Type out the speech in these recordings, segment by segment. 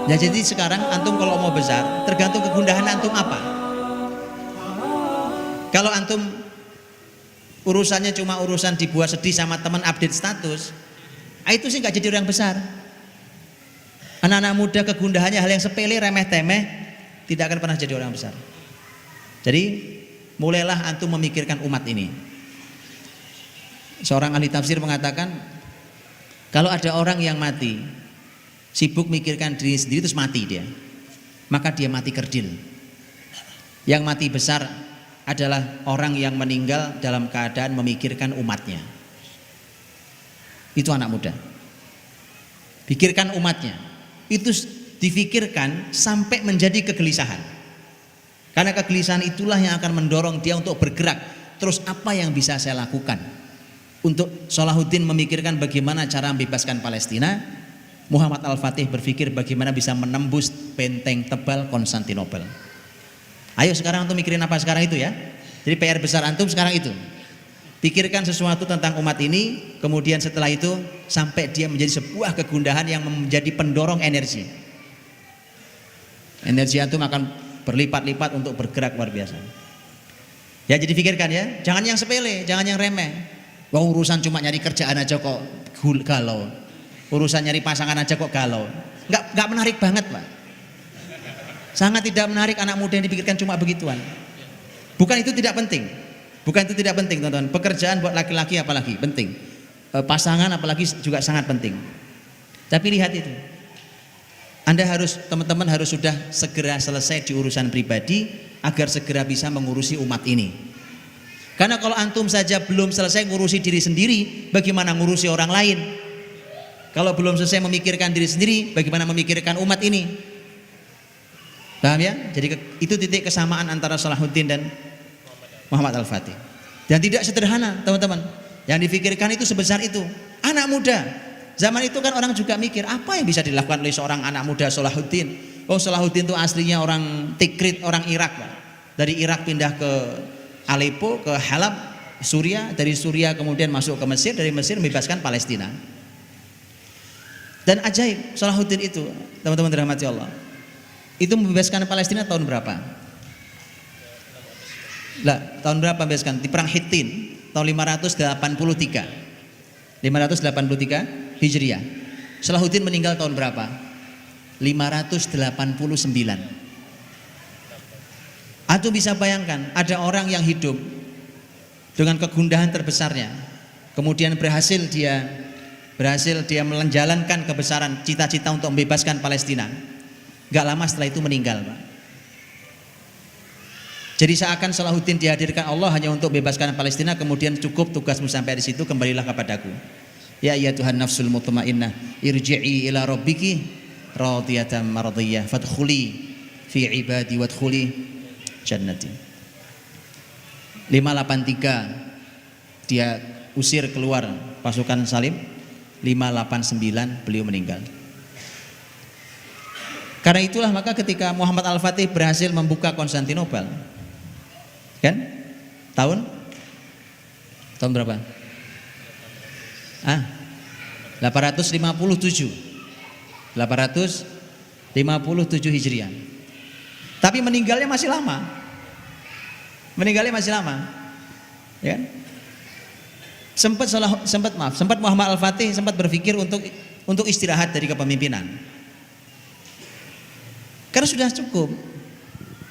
Ya jadi sekarang antum kalau mau besar tergantung kegundahan antum apa. Kalau antum urusannya cuma urusan dibuat sedih sama teman update status, itu sih nggak jadi orang besar. Anak-anak muda kegundahannya hal yang sepele remeh temeh tidak akan pernah jadi orang besar. Jadi mulailah antum memikirkan umat ini. Seorang ahli tafsir mengatakan kalau ada orang yang mati sibuk mikirkan diri sendiri terus mati dia, maka dia mati kerdil. Yang mati besar adalah orang yang meninggal dalam keadaan memikirkan umatnya. Itu anak muda. Pikirkan umatnya. Itu difikirkan sampai menjadi kegelisahan. Karena kegelisahan itulah yang akan mendorong dia untuk bergerak. Terus apa yang bisa saya lakukan? Untuk Salahuddin memikirkan bagaimana cara membebaskan Palestina, Muhammad Al-Fatih berpikir bagaimana bisa menembus benteng tebal Konstantinopel. Ayo sekarang antum mikirin apa sekarang itu ya. Jadi PR besar antum sekarang itu. Pikirkan sesuatu tentang umat ini, kemudian setelah itu sampai dia menjadi sebuah kegundahan yang menjadi pendorong energi. Energi antum akan berlipat-lipat untuk bergerak luar biasa. Ya jadi pikirkan ya, jangan yang sepele, jangan yang remeh. Wah urusan cuma nyari kerjaan aja kok galau. Urusan nyari pasangan aja kok galau. Nggak menarik banget Pak. Sangat tidak menarik anak muda yang dipikirkan cuma begituan. Bukan itu tidak penting. Bukan itu tidak penting teman-teman. Pekerjaan buat laki-laki apalagi penting. Pasangan apalagi juga sangat penting. Tapi lihat itu. Anda harus, teman-teman harus sudah segera selesai di urusan pribadi agar segera bisa mengurusi umat ini. Karena kalau antum saja belum selesai ngurusi diri sendiri, bagaimana ngurusi orang lain? Kalau belum selesai memikirkan diri sendiri, bagaimana memikirkan umat ini? Paham ya? Jadi itu titik kesamaan antara Salahuddin dan Muhammad Al-Fatih. Dan tidak sederhana teman-teman. Yang difikirkan itu sebesar itu. Anak muda. Zaman itu kan orang juga mikir apa yang bisa dilakukan oleh seorang anak muda Salahuddin. Oh Salahuddin itu aslinya orang Tikrit, orang Irak Pak. Dari Irak pindah ke Aleppo, ke Halab, Suria. Dari Suria kemudian masuk ke Mesir. Dari Mesir membebaskan Palestina. Dan ajaib Salahuddin itu teman-teman dirahmati Allah. Itu membebaskan Palestina tahun berapa? Lah, tahun berapa membebaskan? Di perang Hittin tahun 583. 583 Hijriah. Salahuddin meninggal tahun berapa? 589. Antum bisa bayangkan ada orang yang hidup dengan kegundahan terbesarnya, kemudian berhasil dia menjalankan kebesaran cita-cita untuk membebaskan Palestina. Gak lama setelah itu meninggal Pak. Jadi seakan Salahuddin dihadirkan Allah hanya untuk bebaskan Palestina, kemudian cukup tugasmu sampai di situ, kembalilah kepadaku. Ya Tuhan nafsul mutmainnah, irji'i ila rabbiki radiyatan mardiyah fadkhuli fi ibadi wadkhuli jannati. 583 dia usir keluar pasukan Salim. 589 beliau meninggal. Karena itulah maka ketika Muhammad Al-Fatih berhasil membuka Konstantinopel, kan? Tahun berapa? 857 Hijriah. Tapi meninggalnya masih lama. Ya. Sempat Muhammad Al-Fatih sempat berpikir untuk istirahat dari kepemimpinan. Karena sudah cukup.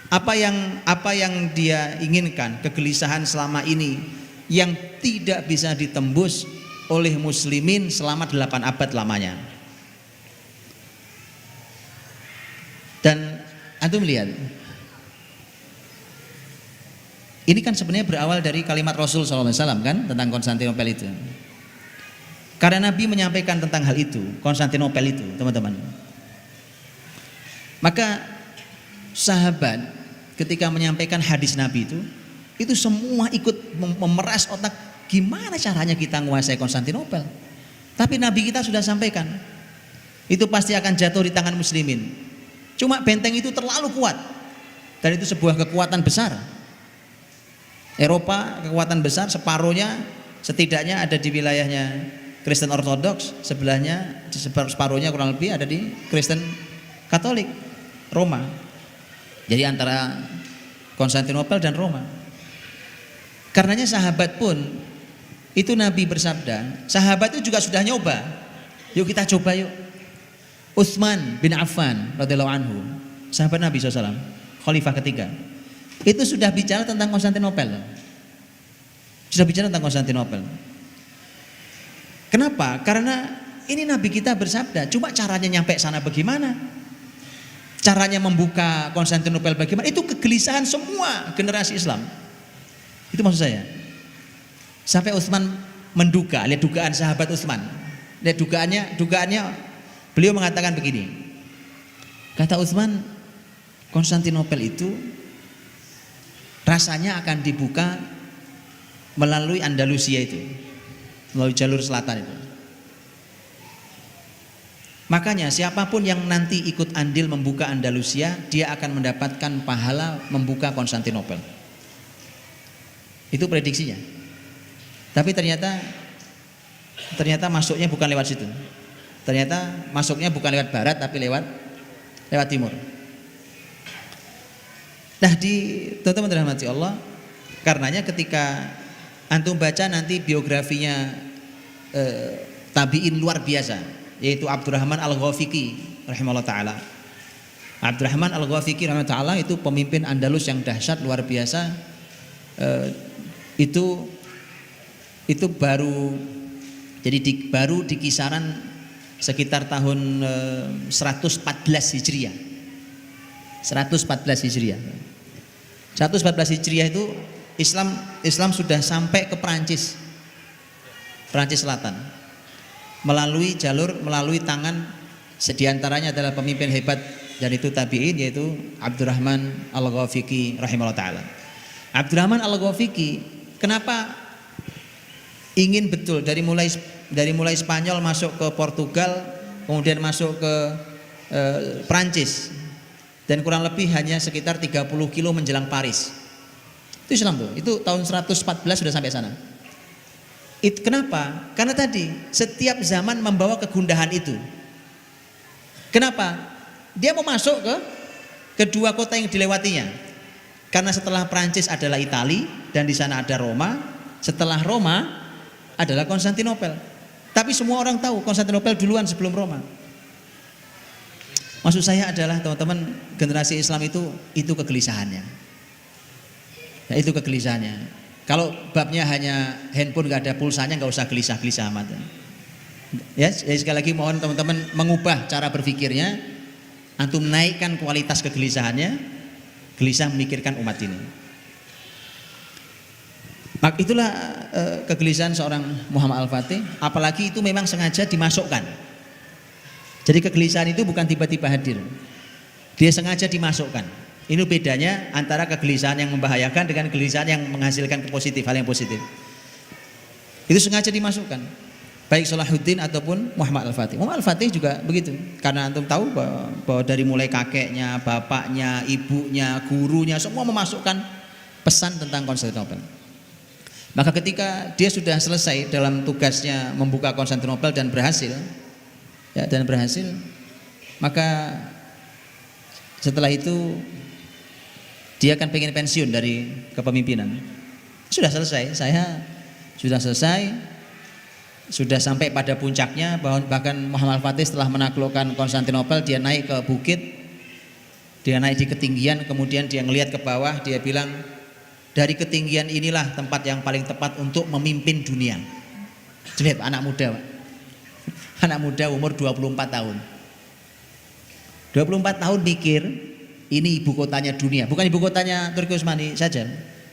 Apa yang dia inginkan, kegelisahan selama ini yang tidak bisa ditembus oleh muslimin selama 8 abad lamanya. Dan antum lihat, ini kan sebenarnya berawal dari kalimat Rasul SAW kan tentang Konstantinopel itu. Karena Nabi menyampaikan tentang hal itu, Konstantinopel itu, teman-teman. Maka sahabat ketika menyampaikan hadis Nabi itu semua ikut memeras otak, gimana caranya kita menguasai Konstantinopel. Tapi Nabi kita sudah sampaikan, itu pasti akan jatuh di tangan muslimin. Cuma benteng itu terlalu kuat, dan itu sebuah kekuatan besar. Eropa kekuatan besar, separuhnya setidaknya ada di wilayahnya Kristen Ortodoks, separuhnya kurang lebih ada di Kristen Katolik, Roma. Jadi antara Konstantinopel dan Roma. Karenanya sahabat pun itu Nabi bersabda, sahabat itu juga sudah nyoba. Yuk kita coba yuk. Utsman bin Affan radhiyallahu anhu, sahabat Nabi SAW, khalifah ketiga. Itu sudah bicara tentang Konstantinopel. Sudah bicara tentang Konstantinopel. Kenapa? Karena ini Nabi kita bersabda, cuma caranya nyampe sana bagaimana? Caranya membuka Konstantinopel bagaimana? Itu kegelisahan semua generasi Islam. Itu maksud saya. Sampai Utsman menduga, lihat dugaan sahabat Utsman. Lihat dugaannya beliau mengatakan begini. Kata Utsman, Konstantinopel itu rasanya akan dibuka melalui Andalusia itu, melalui jalur selatan itu. Makanya siapapun yang nanti ikut andil membuka Andalusia, dia akan mendapatkan pahala membuka Konstantinopel. Itu prediksinya. Tapi ternyata masuknya bukan lewat situ. Ternyata masuknya bukan lewat barat tapi lewat timur. Nah, teman-teman dirahmati Allah, karenanya ketika antum baca nanti biografinya tabi'in luar biasa, yaitu Abdurrahman Al-Ghafiqi rahimahullah taala. Abdurrahman Al-Ghafiqi rahimahullah taala itu pemimpin Andalus yang dahsyat luar biasa. Itu baru di kisaran sekitar tahun 114 Hijriah. 114 Hijriah. 114 Hijriah itu Islam sudah sampai ke Perancis Selatan. Melalui tangan sediantaranya adalah pemimpin hebat dan itu tabi'in, yaitu Abdurrahman Al-Ghafiqi rahimahullah taala. Abdurrahman Al-Ghafiqi kenapa ingin betul dari mulai Spanyol masuk ke Portugal, kemudian masuk ke Prancis, dan kurang lebih hanya sekitar 30 kilo menjelang Paris. Itu Islam tuh. Itu tahun 114 sudah sampai sana. Kenapa? Karena tadi setiap zaman membawa kegundahan itu. Kenapa? Dia mau masuk ke kedua kota yang dilewatinya. Karena setelah Prancis adalah Italia dan di sana ada Roma, setelah Roma adalah Konstantinopel. Tapi semua orang tahu Konstantinopel duluan sebelum Roma. Maksud saya adalah teman-teman, generasi Islam itu kegelisahannya. Nah, itu kegelisahannya. Kalau babnya hanya handphone nggak ada pulsanya, nggak usah gelisah-gelisah amat. Ya, sekali lagi mohon teman-teman mengubah cara berpikirnya, antum naikkan kualitas kegelisahannya, gelisah memikirkan umat ini. Maka itulah kegelisahan seorang Muhammad Al-Fatih, apalagi itu memang sengaja dimasukkan. Jadi kegelisahan itu bukan tiba-tiba hadir, dia sengaja dimasukkan. Ini bedanya antara kegelisahan yang membahayakan dengan kegelisahan yang menghasilkan hal yang positif. Itu sengaja dimasukkan, baik Salahuddin ataupun Muhammad Al-Fatih. Muhammad Al-Fatih juga begitu, karena antum tahu bahwa dari mulai kakeknya, bapaknya, ibunya, gurunya semua memasukkan pesan tentang Konstantinopel. Maka ketika dia sudah selesai dalam tugasnya membuka Konstantinopel dan berhasil, maka setelah itu dia akan pengen pensiun dari kepemimpinan. Sudah selesai, sudah sampai pada puncaknya. Bahkan Muhammad Al-Fatih setelah menaklukkan Konstantinopel, dia naik ke bukit, dia naik di ketinggian, kemudian dia ngelihat ke bawah, dia bilang, dari ketinggian inilah tempat yang paling tepat untuk memimpin dunia. Lihat anak muda umur 24 tahun. 24 tahun mikir, ini ibu kotanya dunia, bukan ibu kotanya Turki Utsmani saja.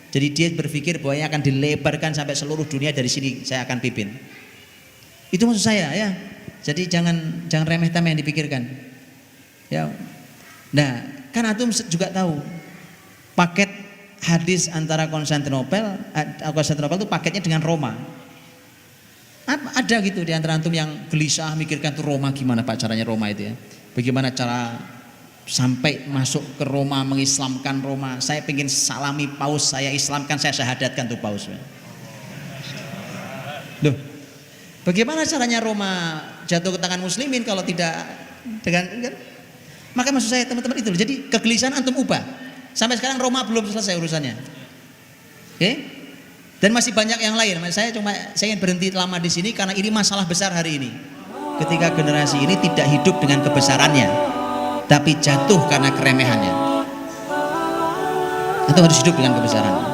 Jadi dia berpikir bahwa ini akan dilebarkan sampai seluruh dunia, dari sini saya akan pimpin. Itu maksud saya ya. Jadi jangan remeh-temeh yang dipikirkan. Ya. Nah, kan antum juga tahu paket hadis antara Konstantinopel itu paketnya dengan Roma. Ada gitu di antara antum yang gelisah mikirkan tuh Roma gimana Pak caranya Roma itu ya. Bagaimana cara sampai masuk ke Roma, mengislamkan Roma. Saya pengen salami paus, saya islamkan, saya syahadatkan tuh paus. Loh, bagaimana caranya Roma jatuh ke tangan muslimin kalau tidak dengan kan? Maka maksud saya teman-teman itu, jadi kegelisahan antum ubah. Sampai sekarang Roma belum selesai urusannya. Oke? Dan masih banyak yang lain. Saya ingin berhenti lama di sini karena ini masalah besar hari ini. Ketika generasi ini tidak hidup dengan kebesarannya, tapi jatuh karena keremehannya. Atau harus hidup dengan kebesaran.